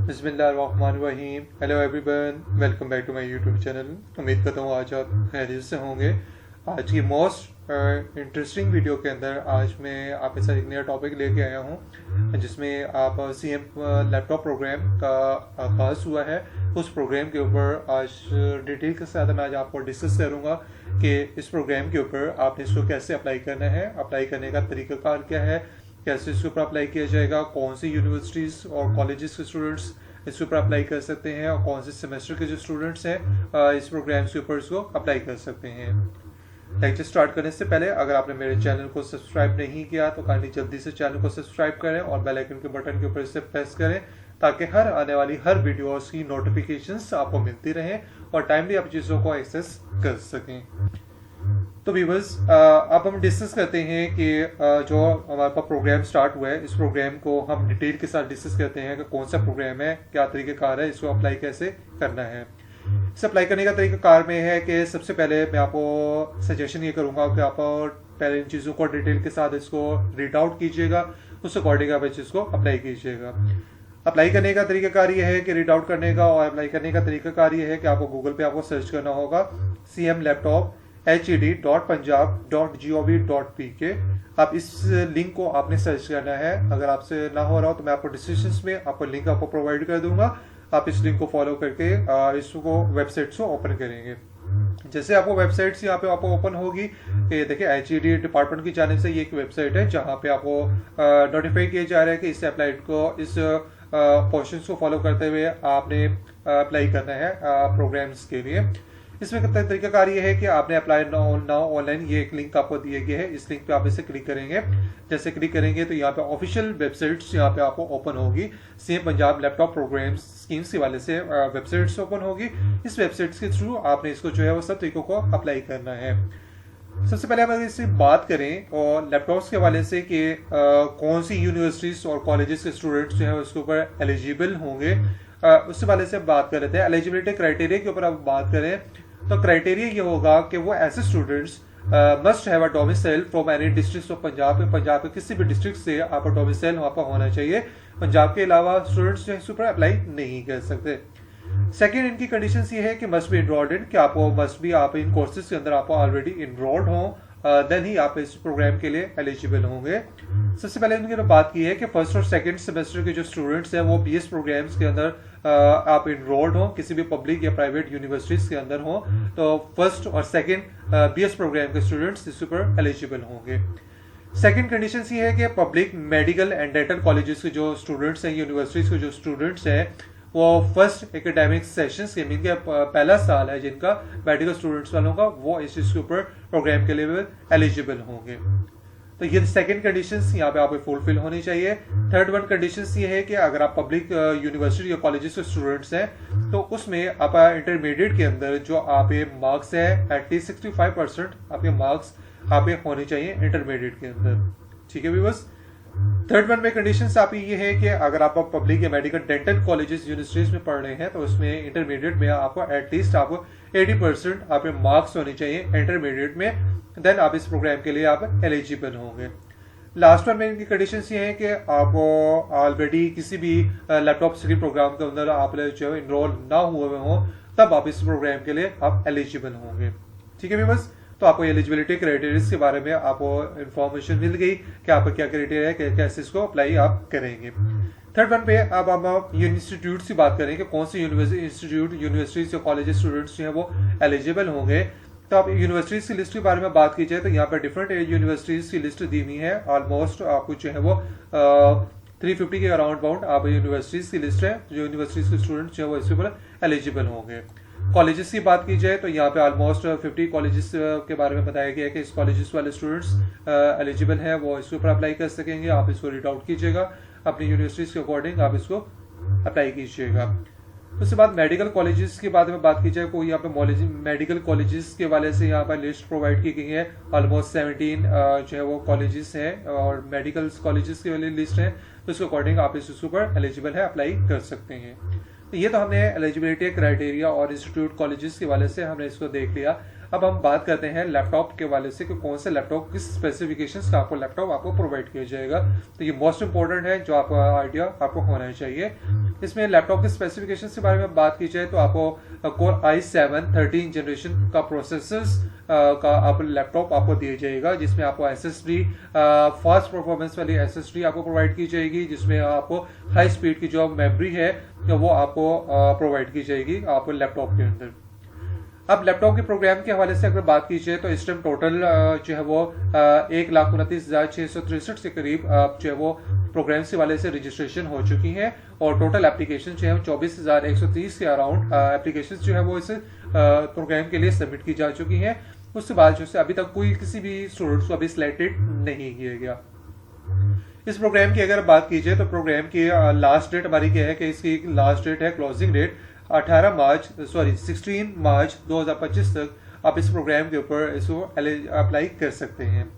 बिस्मिल्लाहिर्रहमानिर्रहीम। Hello everyone, welcome back to my YouTube channel. उम्मीद करता हूँ आज आप खैरियत से होंगे। आज की मोस्ट इंटरेस्टिंग वीडियो के अंदर आज मैं आपके साथ एक नया टॉपिक लेके आया हूँ जिसमें आप सीएम लैपटॉप प्रोग्राम का आगाज़ हुआ है। उस प्रोग्राम के ऊपर आज डिटेल के साथ मैं आज आपको डिस्कस करूँगा कि इस प्रोग्राम के ऊपर आपने इसको कैसे अप्लाई करना है, अप्लाई करने का तरीक़ाकार क्या है, कैसे इसके ऊपर अप्लाई किया जाएगा, कौन सी यूनिवर्सिटीज़ और कॉलेजेस के स्टूडेंट्स इसके ऊपर अप्लाई कर सकते हैं और कौन से सेमेस्टर के जो स्टूडेंट्स हैं इस प्रोग्राम के ऊपर इसको अप्लाई कर सकते हैं। लेक्चर स्टार्ट करने से पहले अगर आपने मेरे चैनल को सब्सक्राइब नहीं किया तो काइंडली जल्दी से चैनल को सब्सक्राइब करें और बेल आइकन के बटन के ऊपर इसे प्रेस करें ताकि हर आने वाली हर वीडियोस की नोटिफिकेशंस आपको मिलती रहें और टाइमली आप चीज़ों को एक्सेस कर सकें। तो व्यूअर्स, अब हम डिस्कस करते हैं कि जो हमारे पास प्रोग्राम स्टार्ट हुआ है इस प्रोग्राम को हम डिटेल के साथ डिस्कस करते हैं कि कौन सा प्रोग्राम है, क्या तरीक़ाकार है, इसको अप्लाई कैसे करना है। इसे अप्लाई करने का तरीक़ाकार में है कि सबसे पहले मैं आपको सजेशन ये करूँगा कि आप पहले इन चीज़ों को डिटेल के साथ इसको रीड आउट कीजिएगा, उस अकॉर्डिंग आप इसको अप्लाई कीजिएगा। अप्लाई करने का तरीक़ाकार ये है कि रीड आउट करने का और अप्लाई करने का तरीक़ाकार ये है कि आपको गूगल पे आपको सर्च करना होगा CM लैपटॉप HED.punjab.gov.pk। आप इस लिंक को आपने सर्च करना है। अगर आपसे ना हो रहा हो तो मैं आपको डिस्क्रिप्शन में आपको लिंक आपको प्रोवाइड कर दूंगा। आप इस लिंक को फॉलो करके इसको वेबसाइट को ओपन करेंगे। जैसे आपको वेबसाइट्स यहाँ पे आपको ओपन होगी कि देखिए HED डिपार्टमेंट की जानिब से ये एक वेबसाइट है जहाँ पे आपको नोटिफाई किया जा रहा है कि इस अप्लाइड को इस पोर्शंस को फॉलो करते हुए आपने अप्लाई करना है प्रोग्राम्स के लिए। इसमें तरीकाकार ये है कि आपने अप्लाई नाउ ऑनलाइन ये एक लिंक आपको दिए गए है। इस लिंक पे आप इसे क्लिक करेंगे। जैसे क्लिक करेंगे तो यहाँ पे ऑफिशियल वेबसाइट्स यहाँ पे आपको ओपन होगी। CM Punjab laptop program schemes के वाले से वेबसाइट्स ओपन होगी। इस वेबसाइट्स के थ्रू आपने इसको जो है वो सब तरीकों को अप्लाई करना है। सबसे पहले अगर इससे बात करें और लैपटॉप्स के हवाले से कि कौन सी यूनिवर्सिटीज और कॉलेजेस के स्टूडेंट्स जो है उसके ऊपर एलिजिबल होंगे, उससे वाले से बात कर लेते हैं। एलिजिबिलिटी क्राइटेरिया के ऊपर आप बात करें तो क्राइटेरिया ये होगा कि वो ऐसे students must have a domicile from any district of Punjab. Punjab के किसी भी डिस्ट्रिक्ट से आपका डोमिसाइल वहाँ पर होना चाहिए। पंजाब के अलावा स्टूडेंट्स जो है इस पर अप्लाई नहीं कर सकते। सेकेंड, इनकी कंडीशन ये है कि मस्ट बी इनरोल्ड इन, कि आपको मस्ट बी आप इन कोर्सेज के अंदर आपको ऑलरेडी इनरोल्ड हो, देन ही आप इस प्रोग्राम के लिए एलिजिबल होंगे। सबसे पहले इनकी बात की है कि फर्स्ट और सेकंड सेमेस्टर के जो स्टूडेंट्स हैं वो BS प्रोग्राम्स के अंदर आप इनरोल्ड हो, किसी भी पब्लिक या प्राइवेट यूनिवर्सिटीज के अंदर हो तो फर्स्ट और सेकंड BS प्रोग्राम के स्टूडेंट्स इस पर एलिजिबल होंगे। सेकंड कंडीशन ये है कि public medical and dental colleges के जो स्टूडेंट्स हैं, यूनिवर्सिटीज के जो स्टूडेंट्स हैं वो फर्स्ट एकेडमिक सेशंस के मीन के पहला साल है जिनका मेडिकल स्टूडेंट्स वालों का, वो इस ऊपर प्रोग्राम के लिए एलिजिबल होंगे। तो ये सेकंड कंडीशंस यहाँ पे आपको फुलफिल होनी चाहिए। थर्ड वन कंडीशंस ये है कि अगर आप पब्लिक यूनिवर्सिटी या कॉलेजेस के स्टूडेंट्स हैं तो उसमें आप इंटरमीडिएट के अंदर जो आप मार्क्स है एटलीस्ट 65% आपके मार्क्स आप होने चाहिए इंटरमीडिएट के अंदर। ठीक है व्यूअर्स। थर्ड वन में कंडीशंस आप ये है कि अगर आप पब्लिक या मेडिकल डेंटल कॉलेजेस यूनिवर्सिटीज में पढ़ रहे हैं तो उसमें इंटरमीडिएट में आपको एटलीस्ट आपको 80% आपके मार्क्स होने चाहिए इंटरमीडिएट में, देन आप इस प्रोग्राम के लिए आप एलिजिबल होंगे। लास्ट वन में इनकी कंडीशंस ये है कि आप ऑलरेडी किसी भी लैपटॉप स्किल प्रोग्राम के अंदर आप जो है इनरोल ना हुए हो तब आप इस प्रोग्राम के लिए आप एलिजिबल होंगे। ठीक है व्यूअर्स। तो आपको एलिजिबिलिटी क्राइटेरिया के बारे में आपको इन्फॉर्मेशन मिल गई कि आपका क्या क्राइटेरिया है, कैसे इसको अप्लाई आप करेंगे। थर्ड वन पे अब आप इंस्टीट्यूट की बात करें कि कौन सी इंस्टीट्यूट यूनिवर्सिटीज या कॉलेज स्टूडेंट्स जो है वो एलिजिबल होंगे। तो आप यूनिवर्सिटीज की लिस्ट के बारे में बात की जाए तो यहाँ पर डिफरेंट यूनिवर्सिटीज की लिस्ट दी हुई है। ऑलमोस्ट आपको जो है वो 350 के अराउंड बाउंड आप यूनिवर्सिटीज की लिस्ट है जो यूनिवर्सिटीज के स्टूडेंट्स जो है वो इसके ऊपर एलिजिबल होंगे। कॉलेजेस की बात की जाए तो यहाँ पे ऑलमोस्ट 50 कॉलेजेस के बारे में बताया गया है कि इस कॉलेजेस वाले स्टूडेंट्स एलिजिबल हैं, वो इसके ऊपर अप्लाई कर सकेंगे। आप इसको रीड आउट कीजिएगा, अपनी यूनिवर्सिटीज के अकॉर्डिंग आप इसको अप्लाई कीजिएगा। उसके बाद मेडिकल कॉलेजेस के बारे में बात की जाए, कोई यहाँ पे मेडिकल कॉलेजेस के वाले से यहाँ पर लिस्ट प्रोवाइड की गई है। ऑलमोस्ट 17 जो है वो कॉलेजेस हैं और मेडिकल कॉलेजेस के वाली लिस्ट है, तो इसके अकॉर्डिंग आप इसके ऊपर एलिजिबल है, अप्लाई कर सकते हैं। तो ये तो हमने एलिजिबिलिटी क्राइटेरिया और इंस्टीट्यूट कॉलेजेस के वाले से हमने इसको देख लिया। अब हम बात करते हैं लैपटॉप के वाले से कि कौन से लैपटॉप किस स्पेसिफिकेशंस का आपको लैपटॉप आपको प्रोवाइड किया जाएगा। तो ये मोस्ट इंपॉर्टेंट है, जो आपका आइडिया आपको होना चाहिए। इसमें लैपटॉप के स्पेसिफिकेशंस के बारे में बात की जाए तो आपको कोर i7 13 जनरेशन का प्रोसेसर्स का आप लैपटॉप आपको दिया जाएगा, जिसमें आपको एसएसडी फास्ट परफॉर्मेंस वाली एसएसडी आपको प्रोवाइड की जाएगी, जिसमें आपको हाई स्पीड की जो मेमोरी है वो आपको प्रोवाइड की जाएगी आपको लैपटॉप के अंदर। अब लैपटॉप के प्रोग्राम के हवाले से अगर बात की जाए तो इस टाइम टोटल जो है वो 1,29,663 के करीब जो है वो प्रोग्राम्स के वाले से रजिस्ट्रेशन हो चुकी हैं, और टोटल एप्लीकेशन जो है 24,130 के अराउंड एप्लीकेशन जो है वो इस प्रोग्राम के लिए सबमिट की जा चुकी हैं। उसके बाद जो है अभी तक कोई किसी भी स्टूडेंट्स को अभी सिलेक्टेड नहीं किया गया। इस प्रोग्राम की अगर बात की जाए तो प्रोग्राम की लास्ट डेट हमारी क्या है कि इसकी लास्ट डेट है, क्लोजिंग डेट 16 मार्च 2025 तक आप इस प्रोग्राम के ऊपर इसको अप्लाई कर सकते हैं।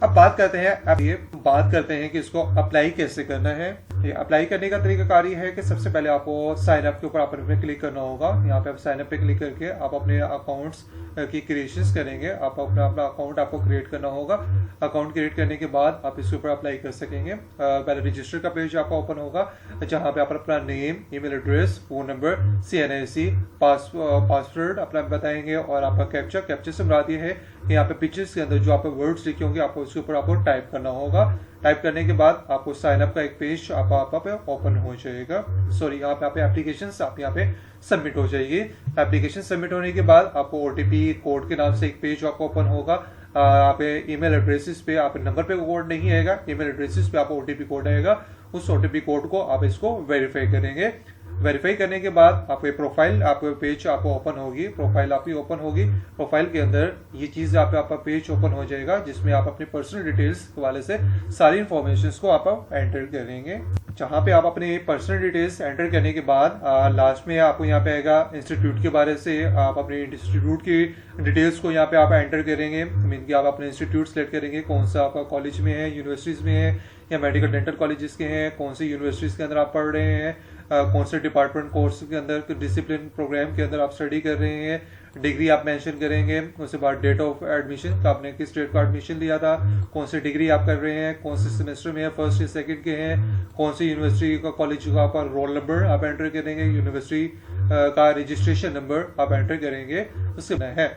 अब बात करते हैं कि इसको अप्लाई कैसे करना है। ये अप्लाई करने का तरीकाकार ये है कि सबसे पहले आपको साइन अप के ऊपर आपने क्लिक करना होगा। यहाँ पे आप साइन अप पे क्लिक करके आप अपने अकाउंट्स की क्रिएशंस करेंगे। आप अपना अकाउंट आपको क्रिएट करना होगा। अकाउंट क्रिएट करने के बाद आप इसके ऊपर अप्लाई कर सकेंगे। पहले रजिस्टर का पेज आपका ओपन होगा, जहाँ पे आप अपना name, email address, phone number, CNIC, password अपना बताएंगे और आपका कैप्चा से मुराद ये है कि यहाँ पे पिक्चर्स के अंदर जो आप वर्ड्स लिखे होंगे आपको उसके ऊपर आपको टाइप करना होगा। टाइप करने के बाद आपको साइन अप का एक पेज आप पे ओपन हो जाएगा। सॉरी, यहाँ पे एप्लीकेशन आप यहाँ पे सबमिट हो जाएगी। एप्लीकेशन सबमिट होने के बाद आपको OTP कोड के नाम से एक पेज आपको ओपन होगा। आप ईमेल एड्रेसेस पे आप नंबर पे कोड नहीं आएगा, ईमेल एड्रेसेस पे आपको OTP कोड आएगा। उस OTP कोड को आप इसको वेरीफाई करेंगे। वेरीफाई करने के बाद आपको प्रोफाइल आपको पेज आपको ओपन होगी। प्रोफाइल आपकी ओपन होगी। प्रोफाइल के अंदर ये चीज आपका पेज ओपन हो जाएगा, जिसमें आप अपनी पर्सनल डिटेल्स के वाले से सारी इंफॉर्मेशन को आप एंटर करेंगे। जहाँ पे आप अपनी पर्सनल डिटेल्स एंटर करने के बाद लास्ट में आपको यहाँ पे आएगा इंस्टीट्यूट के बारे से। आप अपने इंस्टीट्यूट की डिटेल्स को यहाँ पे आप एंटर करेंगे। मीन कि आप अपने इंस्टीट्यूट सेलेक्ट करेंगे, कौन सा आपका कॉलेज में है, यूनिवर्सिटीज में है या मेडिकल डेंटल कॉलेजेस के हैं, कौन सी यूनिवर्सिटीज के अंदर आप पढ़ रहे हैं, कौन से डिपार्टमेंट कोर्स के अंदर डिसिप्लिन प्रोग्राम के अंदर आप स्टडी कर रहे हैं, डिग्री आप मेंशन करेंगे। उसके बाद डेट ऑफ एडमिशन का आपने किस डेट का एडमिशन लिया था, कौन सी डिग्री आप कर रहे हैं, कौन से सेमेस्टर में है, फर्स्ट या सेकंड के हैं, कौन सी यूनिवर्सिटी का कॉलेज का आपका रोल नंबर आप एंटर करेंगे, यूनिवर्सिटी का रजिस्ट्रेशन नंबर आप एंटर करेंगे। उसके है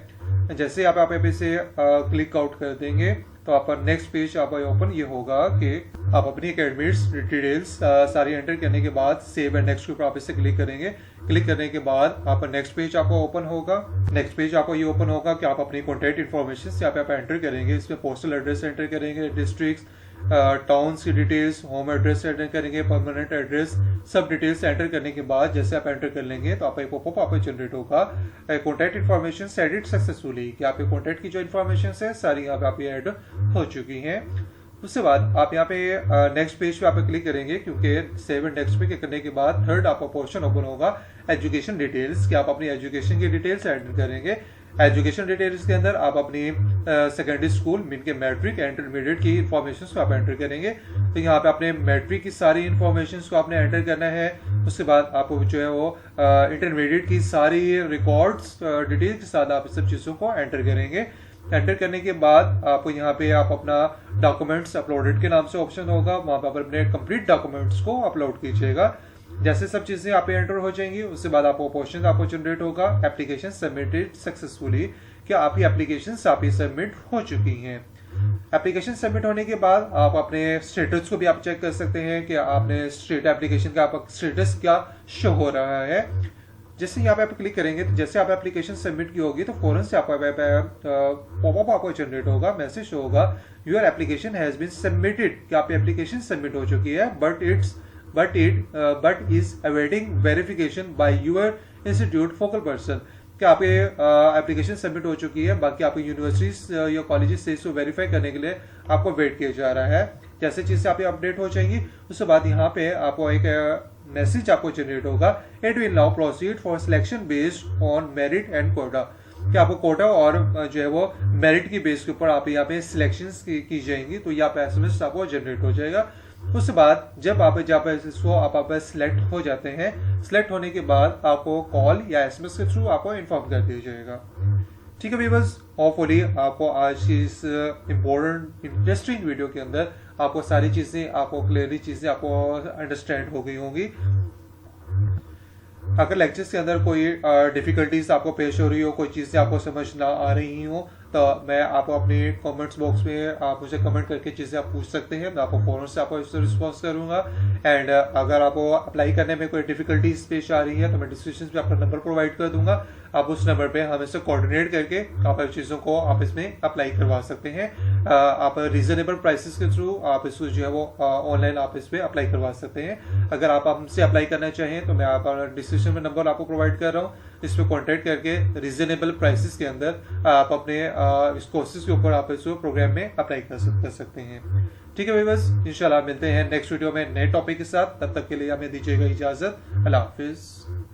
जैसे आप पे से क्लिक आउट कर देंगे तो आपका नेक्स्ट पेज आपका ओपन ये होगा कि आप अपनी एकेडमिक्स डिटेल्स सारी एंटर करने के बाद सेव एंड नेक्स्ट के ऊपर आप इससे क्लिक करेंगे। क्लिक करने के बाद आपका नेक्स्ट पेज आपको ओपन होगा। नेक्स्ट पेज आपको ये ओपन होगा कि आप अपनी कॉन्टैक्ट इन्फॉर्मेशन यहाँ पे आप एंटर करेंगे। इसमें पोस्टल एड्रेस एंटर करेंगे, डिस्ट्रिक्ट टाउन्स की डिटेल्स, होम एड्रेस एंटर करेंगे, परमानेंट एड्रेस, सब डिटेल्स एंटर करने के बाद जैसे आप एंटर कर लेंगे तो आप एक पॉपअप आपको जनरेट होगा कॉन्टैक्ट इन्फॉर्मेशन एडिट सक्सेसफुली, कि आपके कॉन्टैक्ट की जो इन्फॉर्मेशन है सारी यहाँ पे आप ऐड हो चुकी हैं। उसके बाद आप यहाँ पे नेक्स्ट पेज पे आप क्लिक करेंगे, क्योंकि सेव एंड नेक्स्ट पे क्लिक करने के बाद थर्ड आपका पोर्शन ओपन होगा एजुकेशन डिटेल्स, कि आप अपनी एजुकेशन की डिटेल्स एंटर करेंगे। एजुकेशन डिटेल्स के अंदर आप अपनी सेकेंडरी स्कूल मीन के मैट्रिक इंटरमीडिएट की इंफॉर्मेशन को आप एंटर करेंगे। तो यहाँ पे अपने मैट्रिक की सारी इंफॉर्मेशन को आपने एंटर करना है। उसके बाद आपको जो है वो इंटरमीडिएट की सारी रिकॉर्ड्स डिटेल्स के साथ आप सब चीज़ों को एंटर करेंगे। एंटर करने के बाद आपको यहाँ पे आप अपना डॉक्यूमेंट्स अपलोडेड के नाम से ऑप्शन होगा, वहां पर अपने कंप्लीट डॉक्यूमेंट्स को अपलोड कीजिएगा। जैसे सब चीजें आप एंटर हो जाएंगी उसके बाद आपको क्वेश्चन आपको जनरेट होगा एप्लीकेशन सबमिटेड सक्सेसफुली, कि आपकी एप्लीकेशन सबमिट हो चुकी हैं। एप्लीकेशन सबमिट होने के बाद आप अपने स्टेटस को भी आप चेक कर सकते हैं कि आपने स्टेट एप्लीकेशन का आपका स्टेटस क्या शो हो रहा है। जैसे यहाँ पे आप क्लिक करेंगे तो जैसे आप एप्लीकेशन सबमिट की होगी तो फौरन से आपका पॉपअप आपको जनरेट होगा, मैसेज होगा your application has been submitted, कि आपकी एप्लीकेशन सबमिट हो चुकी है, but is awaiting verification by your institute focal person, कि आपके एप्लीकेशन सबमिट हो चुकी है, बाकी आपकी यूनिवर्सिटीज या कॉलेजेस से इसको वेरीफाई करने के लिए आपको वेट किया जा रहा है। जैसे चीजें आप अपडेट हो जाएंगी उसके बाद यहाँ पे आपको एक मैसेज आपको जनरेट होगा, it will now proceed for selection based on merit and quota, कि आपको कोटा और जो है वो मेरिट की बेस के ऊपर आप यहाँ पे सिलेक्शन की जाएंगी। तो यहाँ पे एसएमएस आपको जनरेट हो जाएगा। उसके बाद जब आप जहाँ पर इसको आप सिलेक्ट हो जाते हैं, सिलेक्ट होने के बाद आपको कॉल या एसएमएस के थ्रू आपको इन्फॉर्म कर दिया जाएगा। ठीक है व्यूअर्स, होपफुली आपको आज की इस इम्पोर्टेंट इंटरेस्टिंग वीडियो के अंदर आपको सारी चीज़ें, आपको क्लियरली चीज़ें आपको अंडरस्टैंड हो गई होंगी। अगर लेक्चर्स के अंदर कोई डिफिकल्टीज आपको पेश हो रही हो, कोई चीज़ें आपको समझ ना आ रही हो, तो मैं आपको अपने कमेंट्स बॉक्स में आप मुझे कमेंट करके चीज़ें आप पूछ सकते हैं। मैं आपको फौरन से आपको इससे रिस्पॉन्स करूंगा। एंड अगर आपको अप्लाई करने में कोई डिफिकल्टीज पेश आ रही है तो मैं डिस्क्रिप्शन में अपना नंबर प्रोवाइड कर दूंगा। आप उस नंबर पे हम इससे कोऑर्डिनेट करके आप चीज़ों को आप इसमें अप्लाई करवा सकते हैं। आप रीजनेबल प्राइसेस के थ्रू आप इसको जो है वो ऑनलाइन आप इस पर अप्लाई करवा सकते हैं। अगर आप हमसे अप्लाई करना चाहें तो मैं आप डिस्क्रिप्शन में नंबर आपको प्रोवाइड कर रहा हूँ, इस पर कॉन्टेक्ट करके रीजनेबल प्राइसेस के अंदर आप अपने इस कोर्सेज के ऊपर आप इस प्रोग्राम में अप्लाई कर सकते हैं। ठीक है व्यूअर्स, इंशाल्लाह मिलते हैं नेक्स्ट वीडियो में नए टॉपिक के साथ। तब तक के लिए हमें दीजिएगा इजाजत। अल्लाह हाफिज।